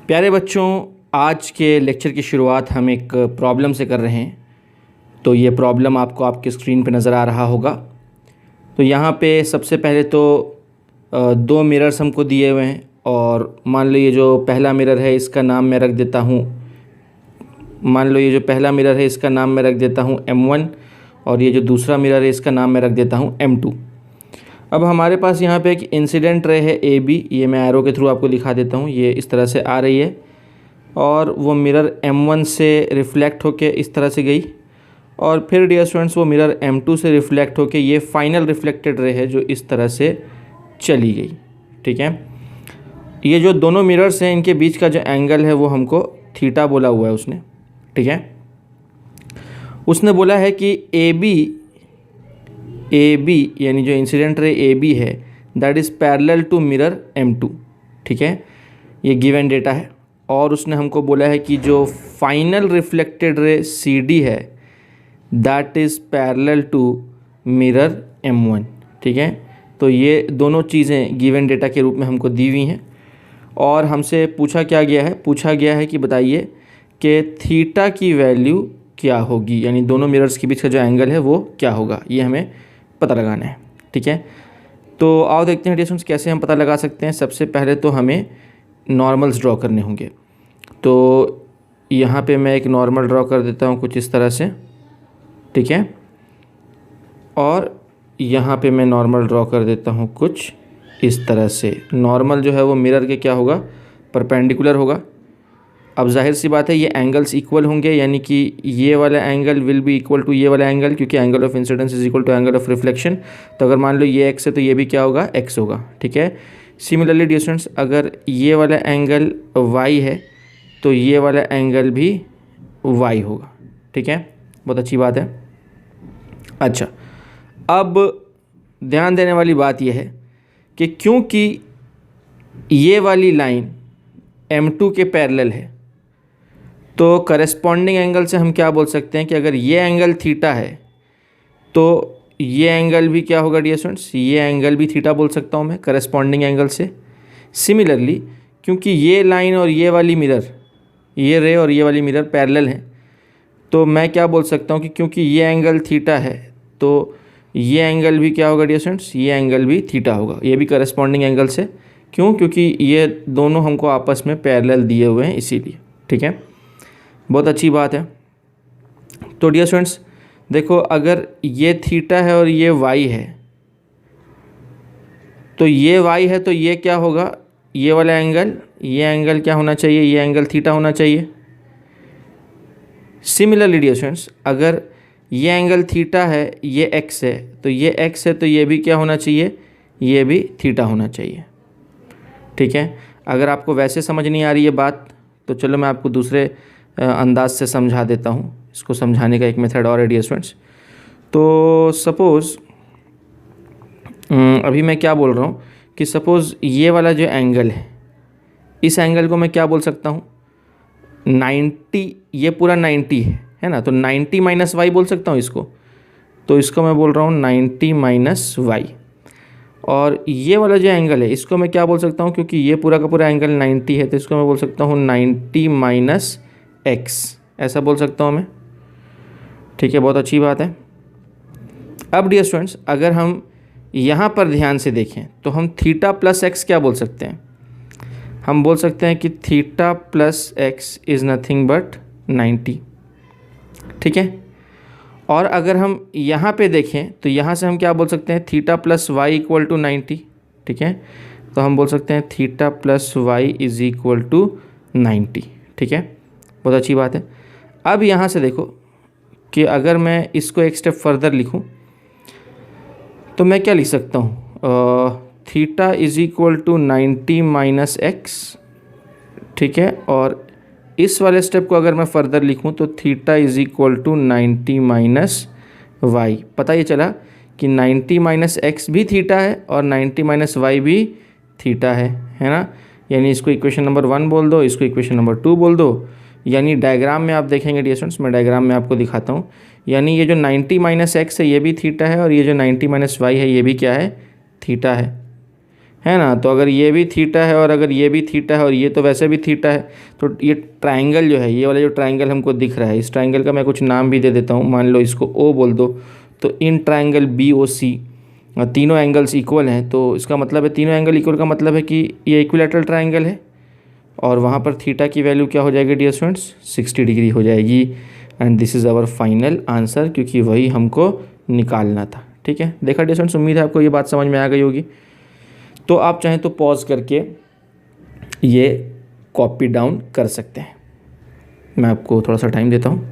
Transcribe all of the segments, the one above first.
प्यारे बच्चों, आज के लेक्चर की शुरुआत हम एक प्रॉब्लम से कर रहे हैं। तो ये प्रॉब्लम आपको आपके स्क्रीन पे नज़र आ रहा होगा। तो यहाँ पे सबसे पहले तो दो मिरर्स हमको दिए हुए हैं और मान लो ये जो पहला मिरर है इसका नाम मैं रख देता हूँ M1 और ये जो दूसरा मिरर है इसका नाम मैं रख देता हूँ M2। अब हमारे पास यहाँ पे एक इंसिडेंट रे है AB, ये मैं एरो के थ्रू आपको दिखा देता हूँ। ये इस तरह से आ रही है और वो मिरर M1 से रिफ़्लेक्ट होके इस तरह से गई और फिर डियर स्टूडेंट्स वो मिरर M2 से रिफ़्लेक्ट होके ये फाइनल रिफ्लेक्टेड रे है जो इस तरह से चली गई। ठीक है, ये जो दोनों मिरर्स हैं इनके बीच का जो एंगल है वो हमको थीटा बोला हुआ है उसने। ठीक है, उसने बोला है कि AB यानी जो इंसिडेंट रे AB है that is parallel to mirror M2। ठीक है, ये गिवन डेटा है और उसने हमको बोला है कि जो फाइनल रिफ्लेक्टेड रे CD है that is parallel to mirror M1। ठीक है, तो ये दोनों चीज़ें गिवन डेटा के रूप में हमको दी हुई हैं और हमसे पूछा गया है कि बताइए कि थीटा की वैल्यू क्या होगी, यानी दोनों मिरर्स के बीच का जो एंगल है वो क्या होगा, ये हमें पता लगाना है। ठीक है, तो आओ देखते हैं डियर स्टूडेंट्स कैसे हम पता लगा सकते हैं। सबसे पहले तो हमें नॉर्मल्स ड्रॉ करने होंगे। तो यहाँ पे मैं एक नॉर्मल ड्रॉ कर देता हूँ कुछ इस तरह से। ठीक है, और यहाँ पे मैं नॉर्मल ड्रॉ कर देता हूँ कुछ इस तरह से। नॉर्मल जो है वो मिरर के क्या होगा, परपेंडिकुलर होगा। अब जाहिर सी बात है ये एंगल्स इक्वल होंगे, यानी कि ये वाला angle will be equal to ये वाला एंगल, क्योंकि angle of incidence is equal to angle of reflection. तो अगर मान लो ये x है तो ये भी क्या होगा, x होगा। ठीक है, सिमिलरली डियर स्टूडेंट्स अगर ये वाला एंगल y है तो ये वाला एंगल भी y होगा। ठीक है, बहुत अच्छी बात है। अच्छा, अब ध्यान देने वाली बात यह है कि क्योंकि ये वाली लाइन M2 के पैरेलल है तो करस्पॉन्डिंग एंगल से हम क्या बोल सकते हैं कि अगर ये एंगल थीटा है तो ये एंगल भी क्या होगा डियर स्टूडेंट्स, ये एंगल भी थीटा बोल सकता हूँ मैं करस्पॉन्डिंग एंगल से। सिमिलरली क्योंकि ये लाइन और ये वाली मिरर, ये रे और ये वाली मिरर पैरेलल हैं तो मैं क्या बोल सकता हूँ कि क्योंकि ये एंगल थीटा है तो ये एंगल भी क्या होगा डियर स्टूडेंट्स, ये एंगल भी थीटा होगा। ये भी करस्पॉन्डिंग एंगल से, क्यों, क्योंकि ये दोनों हमको आपस में पैरेलल दिए हुए हैं इसीलिए। ठीक है, बहुत अच्छी बात है। तो डियर स्टूडेंट्स देखो, अगर ये थीटा है और ये वाई है तो ये वाई है तो ये क्या होगा, ये वाला एंगल, ये एंगल क्या होना चाहिए, ये एंगल थीटा होना चाहिए। सिमिलरली डियर स्टूडेंट्स अगर ये एंगल थीटा है, ये एक्स है तो ये एक्स है तो ये भी क्या होना चाहिए, ये भी थीटा होना चाहिए। ठीक है, अगर आपको वैसे समझ नहीं आ रही है बात तो चलो मैं आपको दूसरे अंदाज से समझा देता हूँ। इसको समझाने का एक मेथड और है डियर स्टूडेंट्स। तो सपोज़ अभी मैं क्या बोल रहा हूँ कि सपोज़ ये वाला जो एंगल है, इस एंगल को मैं क्या बोल सकता हूँ, 90, ये पूरा 90 है ना, तो 90 माइनस वाई बोल सकता हूँ इसको। तो इसको मैं बोल रहा हूँ 90 माइनस वाई। और ये वाला जो एंगल है इसको मैं क्या बोल सकता हूँ, क्योंकि ये पूरा का पूरा एंगल 90 है तो इसको मैं बोल सकता हूँ 90 माइनस एक्स, ऐसा बोल सकता हूँ मैं। ठीक है, बहुत अच्छी बात है। अब डियर स्टूडेंट्स अगर हम यहाँ पर ध्यान से देखें तो हम थीटा प्लस एक्स क्या बोल सकते हैं, हम बोल सकते हैं कि theta plus x is nothing but 90। ठीक है, और अगर हम यहाँ पे देखें तो यहाँ से हम क्या बोल सकते हैं, theta plus y equal to 90। ठीक है, तो हम बोल सकते हैं theta plus y is equal to 90। ठीक है, बहुत अच्छी बात है। अब यहाँ से देखो कि अगर मैं इसको एक स्टेप फर्दर लिखूँ तो मैं क्या लिख सकता हूँ, theta is equal to 90 minus x. ठीक है, और इस वाले स्टेप को अगर मैं फर्दर लिखूं तो theta is equal to 90 minus y. पता ये चला कि 90 माइनस एक्स भी थीटा है और 90 माइनस वाई भी थीटा है ना। यानी इसको इक्वेशन नंबर 1 बोल दो, इसको इक्वेशन नंबर 2 बोल दो। यानी डायग्राम में आप देखेंगे डियर स्टूडेंट्स, मैं डायग्राम में आपको दिखाता हूँ। यानी ये जो 90 माइनस एक्स है ये भी थीटा है और ये जो 90 माइनस वाई है ये भी क्या है, थीटा है। है ना। तो अगर ये भी थीटा है और अगर ये भी थीटा है और ये तो वैसे भी थीटा है, तो ये ट्राइंगल जो है, ये वाला जो ट्राइंगल हमको दिख रहा है, इस ट्राइंगल का मैं कुछ नाम भी दे देता हूँ, मान लो इसको ओ बोल दो। तो इन ट्राइंगल बी ओ सी तीनों एंगल्स इक्वल हैं, तो इसका मतलब है तीनों एंगल इक्वल का मतलब है कि ये इक्विलैटरल ट्राइंगल है, और वहाँ पर थीटा की वैल्यू क्या हो जाएगी डियर स्टूडेंट्स, 60 डिग्री हो जाएगी। And this is our final answer, क्योंकि वही हमको निकालना था। ठीक है, देखा डियर स्टूडेंट्स, उम्मीद है आपको ये बात समझ में आ गई होगी। तो आप चाहें तो पॉज करके ये कॉपी डाउन कर सकते हैं। मैं आपको थोड़ा सा टाइम देता हूँ,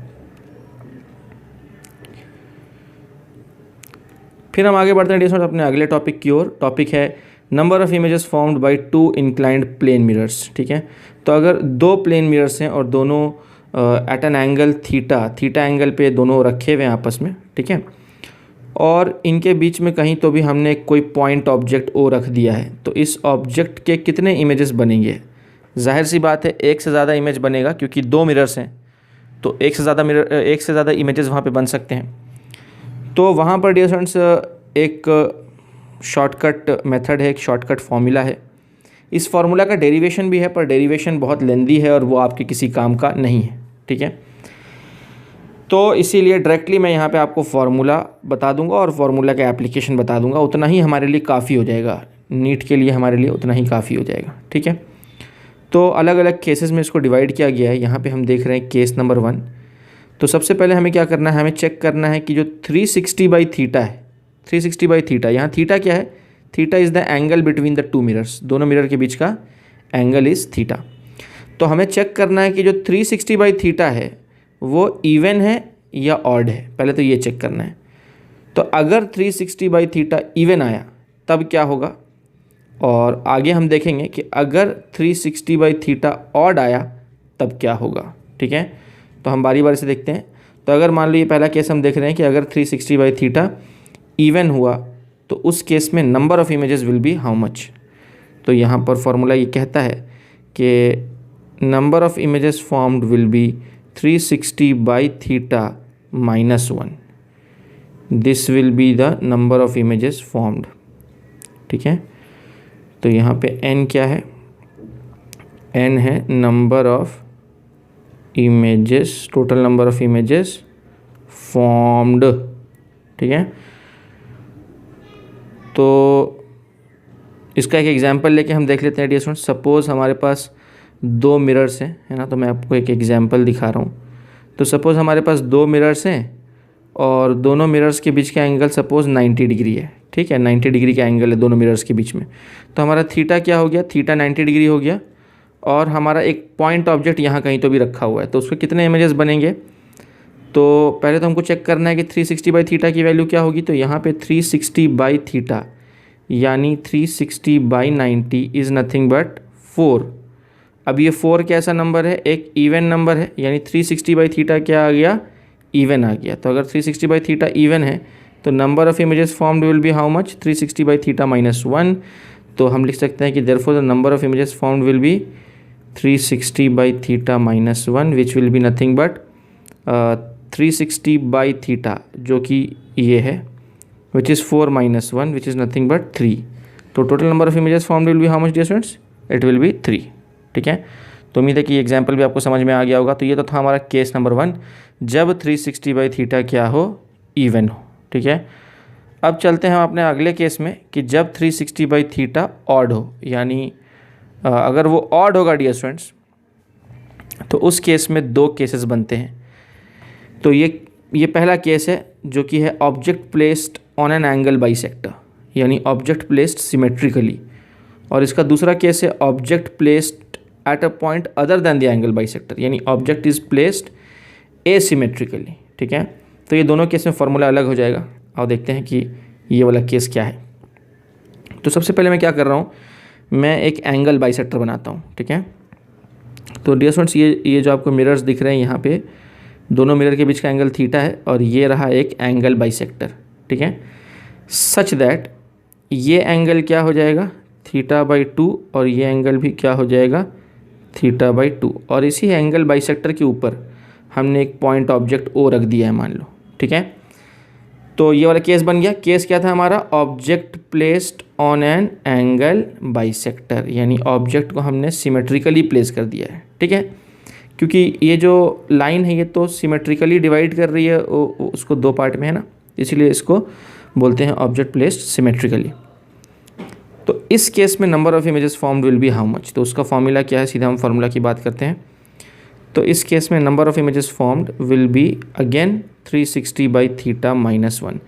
फिर हम आगे बढ़ते हैं डियर स्टूडेंट्स अपने अगले टॉपिक की ओर। टॉपिक है number of images formed by 2 inclined plane mirrors. ठीक है, तो अगर 2 प्लेन मिरर्स हैं और दोनों at an angle theta angle पे दोनों रखे हुए हैं आपस में, ठीक है, और इनके बीच में कहीं तो भी हमने कोई पॉइंट ऑब्जेक्ट ओ रख दिया है, तो इस ऑब्जेक्ट के कितने इमेजेस बनेंगे। जाहिर सी बात है एक से ज़्यादा इमेज बनेगा, क्योंकि 2 मिरर्स हैं तो एक से ज़्यादा इमेजेस वहाँ पे बन सकते हैं। तो वहाँ पर डियर स्टूडेंट्स एक शॉर्टकट मेथड है, एक शॉर्टकट फॉर्मूला है। इस फार्मूला का डेरिवेशन भी है, पर डेरिवेशन बहुत लेंदी है और वो आपके किसी काम का नहीं है। ठीक है, तो इसीलिए डायरेक्टली मैं यहाँ पे आपको फार्मूला बता दूंगा और फार्मूला का एप्लीकेशन बता दूंगा, उतना ही हमारे लिए काफ़ी हो जाएगा, नीट के लिए हमारे लिए उतना ही काफ़ी हो जाएगा। ठीक है, तो अलग अलग केसेस में इसको डिवाइड किया गया है। यहाँ पे हम देख रहे हैं केस नंबर 1। तो सबसे पहले हमें क्या करना है, हमें चेक करना है कि जो 360 बाई थीटा है, 360 बाई थीटा, यहाँ थीटा क्या है, theta is the angle between the 2 mirrors, दोनों मिरर के बीच का एंगल इज़ थीटा। तो हमें चेक करना है कि जो 360 बाई थीटा है वो इवन है या ऑड है, पहले तो ये चेक करना है। तो अगर 360 बाई थीटा इवन आया तब क्या होगा, और आगे हम देखेंगे कि अगर 360 बाई थीटा ऑड आया तब क्या होगा। ठीक है, तो हम बारी बारी से देखते हैं। तो अगर मान लो ये पहला केस हम देख रहे हैं कि अगर 360 बाई थीटा इवन हुआ तो उस केस में number of images will be how much. तो यहाँ पर फॉर्मूला ये कहता है कि number of images formed will B 360 by theta -1, this will be the number of images formed. ठीक है, तो यहाँ पे n क्या है, n है number of images, total number of images formed. ठीक है, तो इसका एक एग्जांपल लेके हम देख लेते हैं डियर स्टूडेंट्स। सपोज़ हमारे पास 2 मिरर्स हैं, है ना, तो मैं आपको एक एग्जांपल दिखा रहा हूँ। तो सपोज़ हमारे पास 2 मिरर्स हैं और दोनों मिरर्स के बीच का एंगल सपोज़ 90 डिग्री है। ठीक है, 90 डिग्री का एंगल है दोनों मिरर्स के बीच में। तो हमारा थीटा क्या हो गया, थीटा 90 डिग्री हो गया, और हमारा एक पॉइंट ऑब्जेक्ट यहाँ कहीं तो भी रखा हुआ है, तो उसके कितने इमेजेस बनेंगे। तो पहले तो हमको चेक करना है कि 360 बाई थीटा की वैल्यू क्या होगी। तो यहाँ पे 360 बाई थीटा यानी 360 बाई 90 इज़ नथिंग बट 4। अब ये 4 कैसा नंबर है, एक इवन नंबर है, यानी 360 बाई थीटा क्या आ गया, इवन आ गया। तो अगर 360 बाई थीटा इवन है तो number of images formed will be how much, 360 by theta -1। तो हम लिख सकते हैं कि therefore the number of images formed will B 360 by theta -1 which will be nothing but 360 by theta जो कि ये है, which is 4 - 1 which is nothing but 3। तो total number of images formed will be how much dear students, it will be 3। ठीक है, तो उम्मीद है कि एग्जांपल भी आपको समझ में आ गया होगा। तो ये तो था हमारा केस नंबर 1, जब 360 बाई थीटा क्या हो, इवन हो। ठीक है, अब चलते हैं हम अपने अगले केस में कि जब 360 बाई थीटा ऑड हो, यानी अगर वो ऑड होगा डियर स्टूडेंट्स, तो उस केस में 2 केसेस बनते हैं। तो ये पहला केस है जो कि है object placed on an angle bisector, यानी ऑब्जेक्ट प्लेस्ड सिमेट्रिकली, और इसका दूसरा केस है object placed at a point other than the angle bisector, यानी ऑब्जेक्ट इज़ प्लेस्ड एसिमेट्रिकली। ठीक है, तो ये दोनों केस में फार्मूला अलग हो जाएगा, और देखते हैं कि ये वाला केस क्या है। तो सबसे पहले मैं क्या कर रहा हूँ, मैं एक एंगल बाइसेक्टर बनाता हूँ। ठीक है, तो डियर स्टूडेंट्स ये जो आपको मिरर्स दिख रहे हैं, यहाँ पे दोनों मिरर के बीच का एंगल थीटा है, और ये रहा एक एंगल बाइसेक्टर। ठीक है, सच दैट ये एंगल क्या हो जाएगा, θ/2, और ये एंगल भी क्या हो जाएगा, θ/2, और इसी एंगल बाइसेक्टर के ऊपर हमने एक पॉइंट ऑब्जेक्ट ओ रख दिया है, मान लो। ठीक है, तो ये वाला केस बन गया। केस क्या था हमारा, object placed on an angle bisector, यानी ऑब्जेक्ट को हमने सिमेट्रिकली प्लेस कर दिया है, ठीक है। क्योंकि ये जो लाइन है ये तो सिमेट्रिकली डिवाइड कर रही है उसको दो पार्ट में, है ना, इसीलिए इसको बोलते हैं ऑब्जेक्ट प्लेस्ड सिमेट्रिकली। तो इस केस में number of images formed will be how much, तो उसका फॉर्मूला क्या है, सीधा हम फार्मूला की बात करते हैं। तो इस केस में number of images formed will be again 360/θ-1,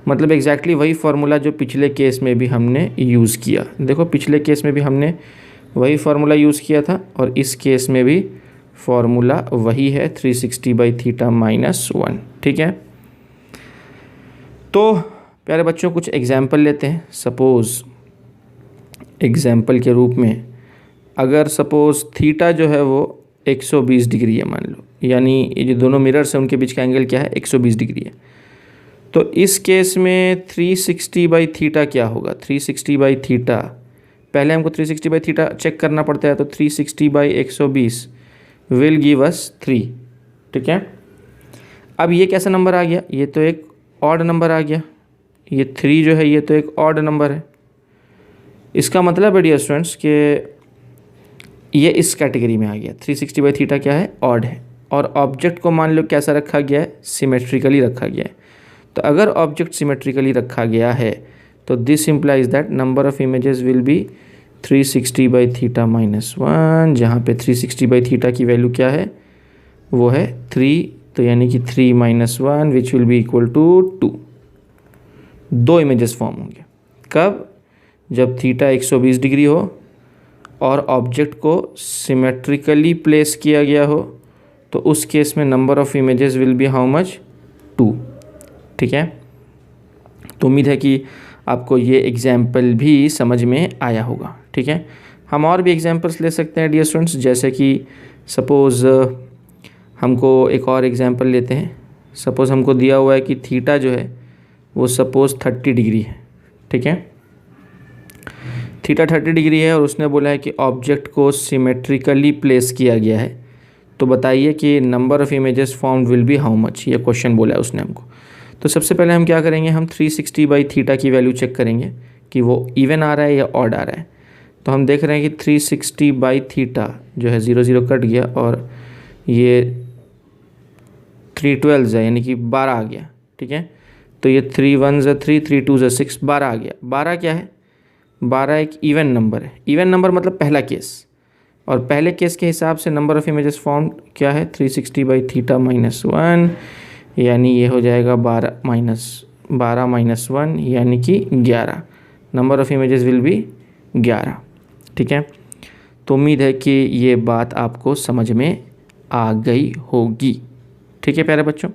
मतलब एग्जैक्टली वही फार्मूला जो पिछले केस में भी हमने यूज़ किया। देखो पिछले केस में भी हमने वही फार्मूला यूज़ किया था और इस केस में भी फार्मूला वही है 360/θ-1, ठीक है। तो प्यारे बच्चों कुछ एग्जाम्पल लेते हैं। सपोज़ एग्जाम्पल के रूप में अगर सपोज़ थीटा जो है वो 120 डिग्री है मान लो, यानी ये जो दोनों मिरर्स हैं उनके बीच का एंगल क्या है, 120 डिग्री है। तो इस केस में 360/θ क्या होगा, 360/θ, पहले हमको 360/θ चेक करना पड़ता है, तो 360/120 विल गिव अस 3, ठीक है। अब ये कैसा नंबर आ गया, ये तो एक ऑड नंबर आ गया, ये 3 जो है ये तो एक ऑड नंबर है। इसका मतलब है डियर स्टूडेंट्स कि ये इस कैटेगरी में आ गया, 360/θ क्या है, ऑड है, और ऑब्जेक्ट को मान लो कैसा रखा गया है, सिमेट्रिकली रखा गया है। तो अगर ऑब्जेक्ट सिमेट्रिकली रखा गया है तो this implies that number of images will be 360/θ-1, जहाँ पे 360/θ की वैल्यू क्या है, वो है 3, तो यानी कि 3 - 1 which will be equal to 2। दो इमेजेस फॉर्म होंगे, कब, जब थीटा 120 डिग्री हो और ऑब्जेक्ट को सिमेट्रिकली प्लेस किया गया हो, तो उस केस में number of images will be how much, 2, ठीक है। तो उम्मीद है कि आपको ये एग्जाम्पल भी समझ में आया होगा, ठीक है। हम और भी एग्जाम्पल्स ले सकते हैं डियर स्टूडेंट्स, जैसे कि सपोज़ हमको एक और एग्जाम्पल लेते हैं। सपोज़ हमको दिया हुआ है कि थीटा जो है वो सपोज़ 30 डिग्री है, ठीक है। थीटा 30 डिग्री है और उसने बोला है कि ऑब्जेक्ट को सिमेट्रिकली प्लेस किया गया है, तो बताइए कि number of images formed will be how much, ये क्वेश्चन बोला है उसने हमको। तो सबसे पहले हम क्या करेंगे, हम 360/θ की वैल्यू चेक करेंगे कि वो इवन आ रहा है या ऑड आ रहा है। तो हम देख रहे हैं कि 360/θ जो है 0 0 कट गया और ये 3/12 है, यानी कि 12 आ गया, ठीक है। तो ये 3 1 = 3, 3 2 = 6, 12 आ गया। 12 क्या है, 12 एक इवन नंबर है। इवन नंबर मतलब पहला केस, और पहले केस के हिसाब से नंबर ऑफ़ इमेजेस फॉर्म क्या है, 360/θ-1, यानी ये हो जाएगा 12 - 1 यानी कि 11। Number of images will B 11, ठीक है। तो उम्मीद है कि ये बात आपको समझ में आ गई होगी, ठीक है प्यारे बच्चों,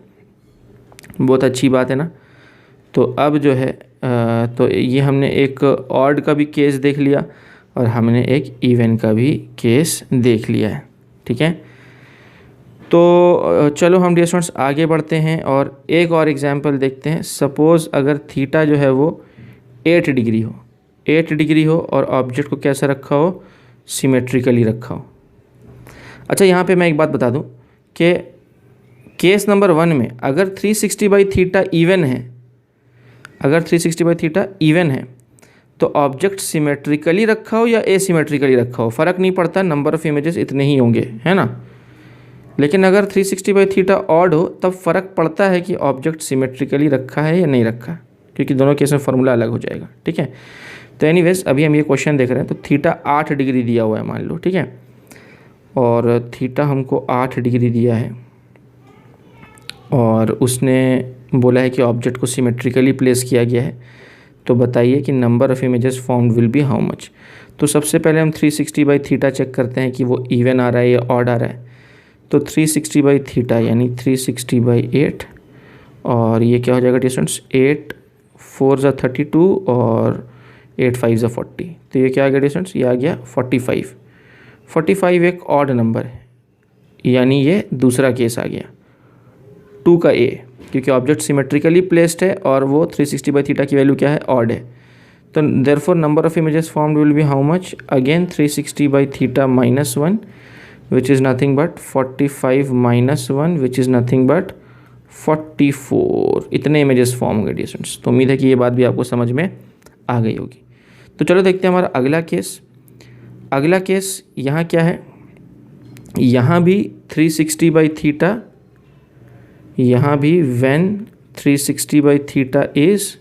बहुत अच्छी बात है ना। तो अब जो है तो ये हमने एक ऑड का भी केस देख लिया और हमने एक इवन का भी केस देख लिया है, ठीक है। तो चलो हम डियर स्टूडेंट्स आगे बढ़ते हैं और एक और एग्जांपल देखते हैं। सपोज़ अगर थीटा जो है वो 8 डिग्री हो, 8 डिग्री हो और ऑब्जेक्ट को कैसा रखा हो, सिमेट्रिकली रखा हो। अच्छा, यहाँ पे मैं एक बात बता दूँ कि केस नंबर 1 में अगर 360/θ इवन है, अगर 360/θ इवन है तो ऑब्जेक्ट सिमेट्रिकली रखा हो या एसिमेट्रिकली रखा हो फ़र्क नहीं पड़ता, नंबर ऑफ़ इमेजेस इतने ही होंगे, है ना। लेकिन अगर 360/θ ऑड हो तब फ़र्क पड़ता है कि ऑब्जेक्ट सिमेट्रिकली रखा है या नहीं रखा, क्योंकि दोनों केस में फार्मूला अलग हो जाएगा, ठीक है। तो एनीवेज अभी हम ये क्वेश्चन देख रहे हैं। तो थीटा 8 डिग्री दिया हुआ है मान लो, ठीक है, और थीटा हमको 8 डिग्री दिया है और उसने बोला है कि ऑब्जेक्ट को सिमेट्रिकली प्लेस किया गया है, तो बताइए कि number of images formed will be how much. तो सबसे पहले हम 360/θ चेक करते हैं कि वो इवन आ रहा है या ऑड आ रहा है। तो 360/θ यानी 360/8 और ये क्या हो जाएगा डिस्टेंस, 8 4 = 32 और 8 5 = 40। तो ये क्या आ गया डिस्टेंस, ये आ गया 45। 45 एक ऑड नंबर है, यानी ये दूसरा केस आ गया 2 का ए, क्योंकि ऑब्जेक्ट सिमेट्रिकली प्लेस्ड है और वो 360/θ की वैल्यू क्या है, ऑड है। तो therefore number of images formed will be how much, again 360/θ-1 which is nothing but 45 - 1 which is nothing but 44। इतने इमेजेस फॉर्म होंगे डियर स्टूडेंट्स। तो उम्मीद है कि ये बात भी आपको समझ में आ गई होगी। तो चलो देखते हैं हमारा अगला केस। अगला केस यहाँ क्या है, यहाँ भी 360/θ, यहाँ भी व्हेन 360/θ इज़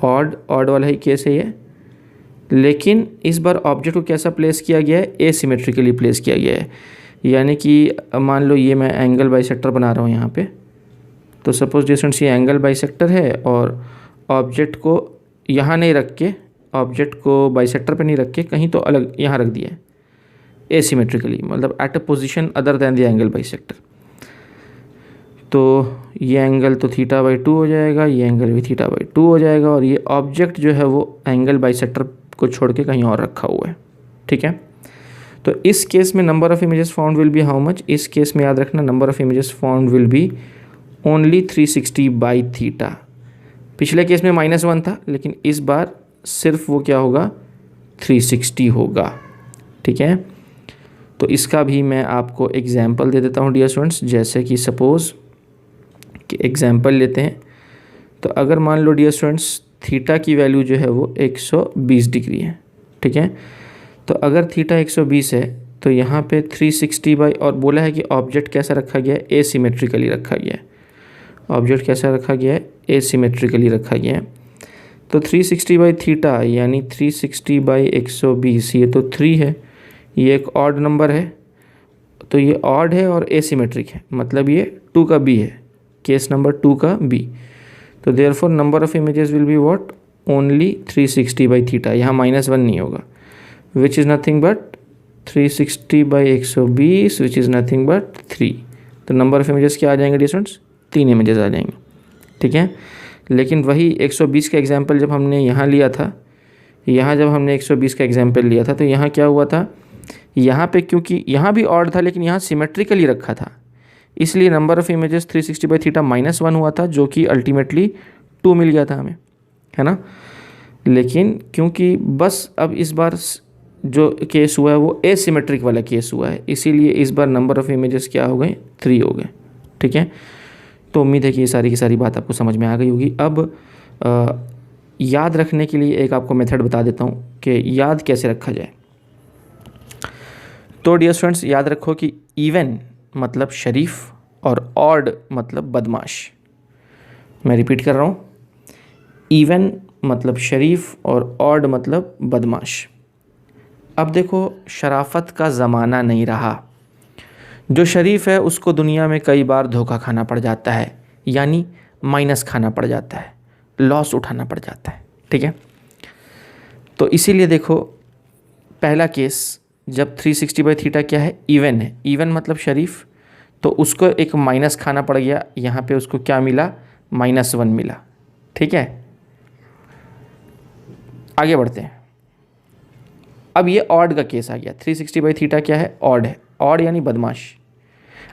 ऑड वाला ही केस है ये, लेकिन इस बार ऑब्जेक्ट को कैसा प्लेस किया गया है, एसिमेट्रिकली प्लेस किया गया है। यानी कि मान लो ये मैं एंगल बाइसेक्टर बना रहा हूँ यहाँ पे, तो सपोज डिस्टेंस ये एंगल बाइसेक्टर है और ऑब्जेक्ट को यहाँ नहीं रख के, ऑब्जेक्ट को बाइसेक्टर पे नहीं रख के कहीं तो अलग यहाँ रख दिया है एसिमेट्रिकली, मतलब at a position other than the angle bisector. तो ये एंगल तो θ/2 हो जाएगा, ये एंगल भी θ/2 हो जाएगा, और ये ऑब्जेक्ट जो है वो एंगल बाइसेक्टर को छोड़ के कहीं और रखा हुआ है। ठीक है, तो इस केस में number of images found will be how much. इस केस में याद रखना number of images found will be only 360/θ। पिछले केस में -1 था, लेकिन इस बार सिर्फ वो क्या होगा, 360 होगा। ठीक है, तो इसका भी मैं आपको एग्जाम्पल दे देता हूँ डियर स्टूडेंट्स। जैसे कि सपोज़ कि एग्जाम्पल लेते हैं, तो अगर मान लो डियर स्टूडेंट्स थीटा की वैल्यू जो है वो 120 डिग्री है। ठीक है, तो अगर थीटा 120 है तो यहाँ पे 360 और बोला है कि ऑब्जेक्ट कैसा रखा गया है, एसिमेट्रिकली रखा गया है। ऑब्जेक्ट कैसा रखा गया है, एसिमेट्रिकली रखा गया है। तो 360/θ यानी 360/120, ये तो 3 है, ये एक ऑड नंबर है, तो ये ऑड है और एसिमेट्रिक है, मतलब ये 2 का b है, केस नंबर 2 का b। तो therefore number of images will be what, only 360/θ, यहाँ -1 नहीं होगा, which is nothing but 360/120 which is nothing but 3। तो नंबर ऑफ इमेजेस क्या आ जाएंगे डियर स्टूडेंट्स, 3 इमेजेस आ जाएंगे। ठीक है, लेकिन वही 120 का एग्जाम्पल जब हमने यहाँ लिया था, यहाँ जब हमने 120 का एग्जाम्पल लिया था तो यहाँ क्या हुआ था, यहाँ पे क्योंकि यहाँ भी ऑड था लेकिन यहाँ सिमेट्रिकली रखा था, इसलिए नंबर ऑफ इमेजेस 360/θ -1 हुआ था, जो कि अल्टीमेटली 2 मिल गया था हमें, है ना। लेकिन क्योंकि बस अब इस बार जो केस हुआ है वो एसिमेट्रिक वाला केस हुआ है, इसीलिए इस बार नंबर ऑफ इमेजेस क्या हो गए, 3 हो गए। ठीक है, तो उम्मीद है कि ये सारी की सारी बात आपको समझ में आ गई होगी। अब याद रखने के लिए एक आपको मेथड बता देता हूँ कि याद कैसे रखा जाए। तो डियर स्टूडेंट्स याद रखो कि इवन मतलब शरीफ और ऑड मतलब बदमाश। मैं रिपीट कर रहा हूँ, इवन मतलब शरीफ और ऑड मतलब बदमाश। अब देखो शराफत का ज़माना नहीं रहा, जो शरीफ है उसको दुनिया में कई बार धोखा खाना पड़ जाता है, यानी माइनस खाना पड़ जाता है, लॉस उठाना पड़ जाता है। ठीक है, तो इसीलिए देखो पहला केस जब 360/θ क्या है, इवन है, इवन मतलब शरीफ, तो उसको एक माइनस खाना पड़ गया, यहाँ पे उसको क्या मिला, -1 मिला। ठीक है, आगे बढ़ते हैं। अब ये ऑड का केस आ गया, 360/θ क्या है, ऑड है, ऑड यानी बदमाश।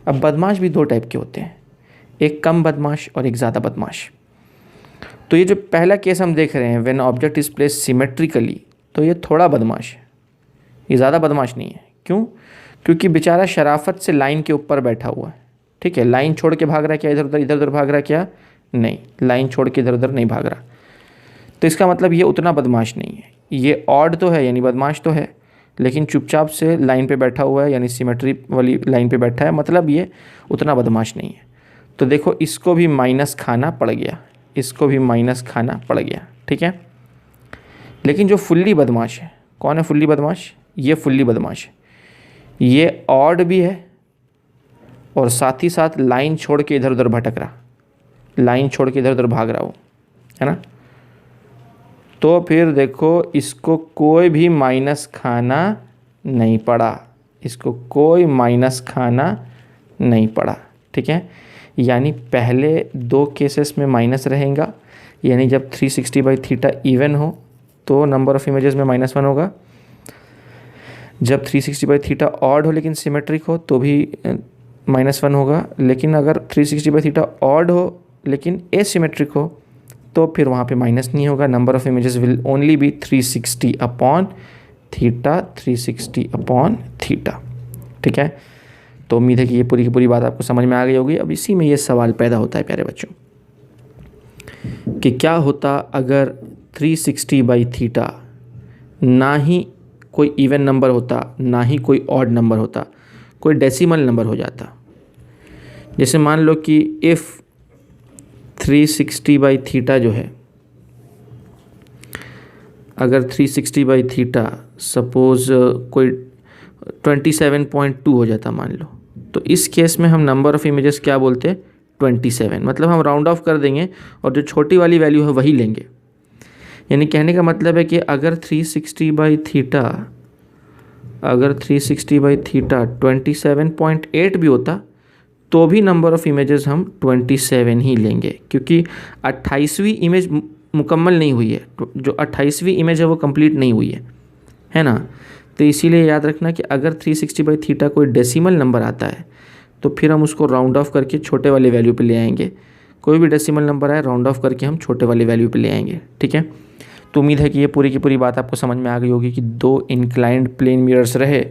अब बदमाश भी 2 टाइप के होते हैं, एक कम बदमाश और एक ज़्यादा बदमाश। तो ये जो पहला केस हम देख रहे हैं, when object is placed symmetrically, तो ये थोड़ा बदमाश है, ये ज़्यादा बदमाश नहीं है। क्यों? क्योंकि बेचारा शराफत से लाइन के ऊपर बैठा हुआ है। ठीक है, लाइन छोड़ के भाग रहा है क्या, इधर उधर भाग रहा है क्या, नहीं, लाइन छोड़ के इधर उधर नहीं भाग रहा। तो इसका मतलब ये उतना बदमाश नहीं है। ये ऑड तो है यानी बदमाश तो है, लेकिन चुपचाप से लाइन पे बैठा हुआ है, यानी सिमेट्री वाली लाइन पे बैठा है, मतलब ये उतना बदमाश नहीं है। तो देखो इसको भी माइनस खाना पड़ गया, इसको भी माइनस खाना पड़ गया। ठीक है, लेकिन जो फुल्ली बदमाश है, कौन है फुल्ली बदमाश, ये फुल्ली बदमाश है, ये ऑड भी है और साथ ही साथ लाइन छोड़ के इधर उधर भटक रहा, लाइन छोड़ के इधर उधर भाग रहा हो, है ना। तो फिर देखो इसको कोई भी माइनस खाना नहीं पड़ा, इसको कोई माइनस खाना नहीं पड़ा। ठीक है, यानी पहले 2 केसेस में माइनस रहेगा, यानी जब 360/θ इवन हो तो नंबर ऑफ इमेजेस में -1 होगा, जब 360/θ ऑड हो लेकिन सिमेट्रिक हो तो भी -1 होगा, लेकिन अगर 360/θ ऑड हो लेकिन एसिमेट्रिक हो तो फिर वहाँ पे माइनस नहीं होगा। Number of images will only be 360/θ, 360/θ। ठीक है, तो उम्मीद है कि ये पूरी की पूरी बात आपको समझ में आ गई होगी। अब इसी में ये सवाल पैदा होता है प्यारे बच्चों कि क्या होता अगर 360/θ ना ही कोई इवन नंबर होता, ना ही कोई ऑड नंबर होता, कोई डेसिमल नंबर हो जाता। जैसे मान लो कि इफ़ 360/θ जो है, अगर 360/θ सपोज़ कोई 27.2 हो जाता मान लो, तो इस केस में हम नंबर ऑफ़ इमेजेस क्या बोलते हैं, 27। मतलब हम राउंड ऑफ कर देंगे और जो छोटी वाली वैल्यू है वही लेंगे। यानी कहने का मतलब है कि अगर 360/θ 27.8 भी होता तो भी नंबर ऑफ़ इमेजेस हम 27 ही लेंगे, क्योंकि 28वीं इमेज मुकम्मल नहीं हुई है। जो 28वीं इमेज है वो कंप्लीट नहीं हुई है ना। तो इसीलिए याद रखना कि अगर 360/θ कोई डेसिमल नंबर आता है तो फिर हम उसको राउंड ऑफ करके छोटे वाले वैल्यू पे ले आएंगे। कोई भी डेसिमल नंबर आए राउंड ऑफ करके हम छोटे वाले वैल्यू पे ले आएंगे, ठीक है। तो उम्मीद है कि ये पूरी की पूरी बात आपको समझ में आ गई होगी कि दो इंक्लाइंड प्लेन मिरर्स रहे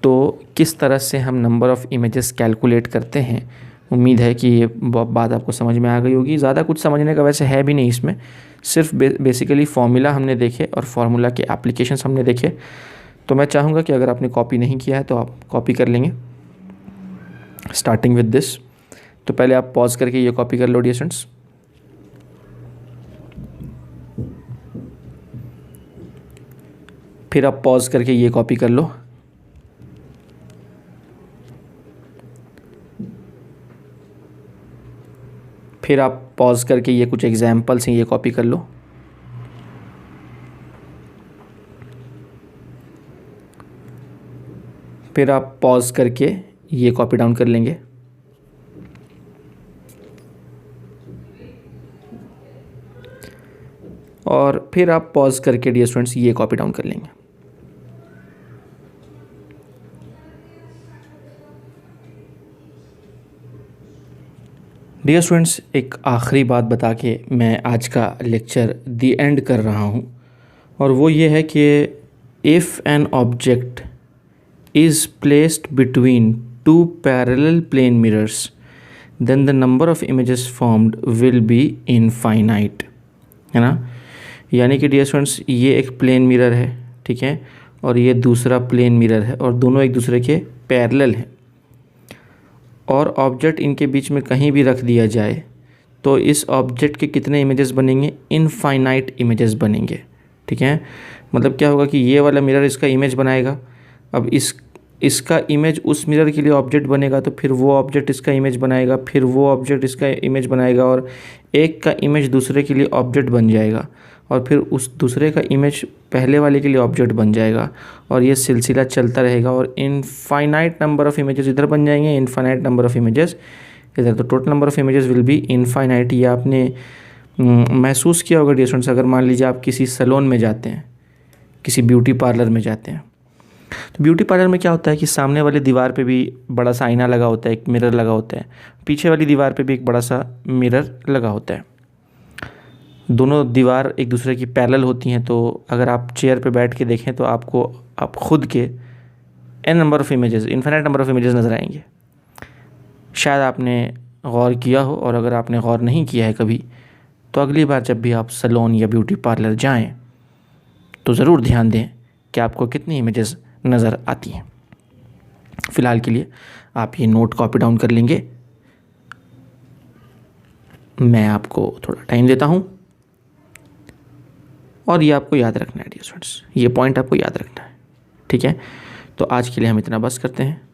तो किस तरह से हम नंबर ऑफ़ इमेजेस कैलकुलेट करते हैं। उम्मीद है कि ये बात आपको समझ में आ गई होगी। ज़्यादा कुछ समझने का वैसे है भी नहीं इसमें, सिर्फ बेसिकली फार्मूला हमने देखे और फार्मूला के एप्लीकेशंस हमने देखे। तो मैं चाहूँगा कि अगर आपने कॉपी नहीं किया है तो आप कॉपी कर लेंगे स्टार्टिंग विद दिस। तो पहले आप पॉज करके ये कॉपी कर लो डियर स्टूडेंट्स। फिर आप पॉज करके ये कॉपी कर लो। फिर आप पॉज करके ये कुछ एग्जाम्पल्स हैं ये कॉपी कर लो। फिर आप पॉज करके ये कॉपी डाउन कर लेंगे। और फिर आप पॉज करके डियर स्टूडेंट्स ये कॉपी डाउन कर लेंगे। डियर स्टूडेंट्स, एक आखिरी बात बता के मैं आज का लेक्चर दी एंड कर रहा हूँ, और वो ये है कि if an object is placed between two parallel plane mirrors then the number of images formed will be infinite, है ना। यानी कि डियर स्टूडेंट्स ये एक प्लेन मिरर है, ठीक है, और ये दूसरा प्लेन मिरर है और दोनों एक दूसरे के पैरेलल हैं, और ऑब्जेक्ट इनके बीच में कहीं भी रख दिया जाए तो इस ऑब्जेक्ट के कितने इमेजेस बनेंगे, इनफाइनाइट इमेजेस बनेंगे, ठीक है। मतलब क्या होगा कि ये वाला मिरर इसका इमेज बनाएगा, अब इसका इमेज उस मिरर के लिए ऑब्जेक्ट बनेगा, तो फिर वो ऑब्जेक्ट इसका इमेज बनाएगा, फिर वो ऑब्जेक्ट इसका इमेज बनाएगा, और एक का इमेज दूसरे के लिए ऑब्जेक्ट बन जाएगा, और फिर उस दूसरे का इमेज पहले वाले के लिए ऑब्जेक्ट बन जाएगा, और ये सिलसिला चलता रहेगा, और इनफाइनाइट नंबर ऑफ़ इमेजेस इधर बन जाएंगे, इनफाइनाइट नंबर ऑफ़ इमेजेस इधर। तो total number of images will be infinite. ये आपने महसूस किया होगा डियर स्टूडेंट्स। अगर मान लीजिए आप किसी सैलून में जाते हैं, किसी ब्यूटी पार्लर में जाते हैं, तो ब्यूटी पार्लर में क्या होता है कि सामने वाली दीवार पे भी बड़ा सा आईना लगा होता है, एक मिरर लगा होता है, पीछे वाली दीवार पे भी एक बड़ा सा मिरर लगा होता है। दोनों दीवार एक दूसरे की पैरेलल होती हैं, तो अगर आप चेयर पे बैठ के देखें तो आप खुद के an number of images, infinite number of images नज़र आएंगे। शायद आपने गौर किया हो, और अगर आपने गौर नहीं किया है कभी, तो अगली बार जब भी आप सैलून या ब्यूटी पार्लर जाएं तो ज़रूर ध्यान दें कि आपको कितनी इमेजेस नज़र आती हैं। फ़िलहाल के लिए आप ये नोट कॉपी डाउन कर लेंगे। मैं आपको थोड़ा टाइम देता हूँ, और ये आपको याद रखना है डियर स्टूडेंट्स, ये पॉइंट आपको याद रखना है, ठीक है। तो आज के लिए हम इतना बस करते हैं।